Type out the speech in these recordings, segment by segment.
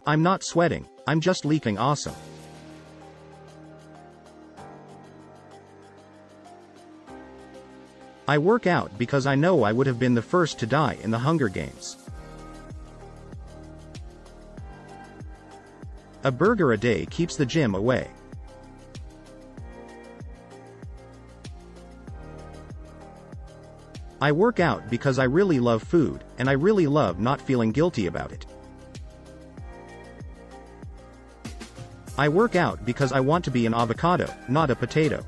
I'm not sweating, I'm just leaking awesome. I work out because I know I would have been the first to die in the Hunger Games. A burger a day keeps the gym away. I work out because I really love food, and I really love not feeling guilty about it. I work out because I want to be an avocado, not a potato.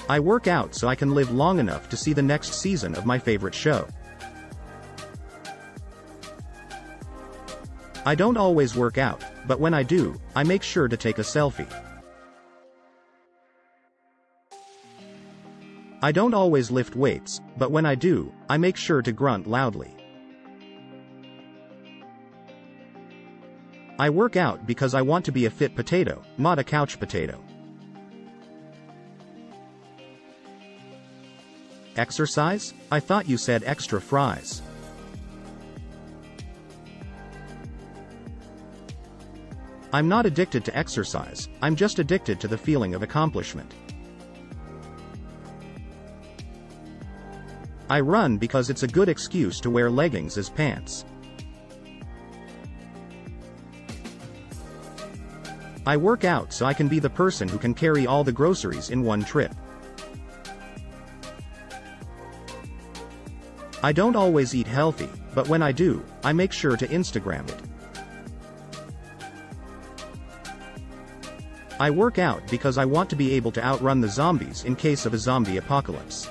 I work out so I can live long enough to see the next season of my favorite show. I don't always work out, but when I do, I make sure to take a selfie. I don't always lift weights, but when I do, I make sure to grunt loudly. I work out because I want to be a fit potato, not a couch potato. Exercise? I thought you said extra fries. I'm not addicted to exercise, I'm just addicted to the feeling of accomplishment. I run because it's a good excuse to wear leggings as pants. I work out so I can be the person who can carry all the groceries in one trip. I don't always eat healthy, but when I do, I make sure to Instagram it. I work out because I want to be able to outrun the zombies in case of a zombie apocalypse.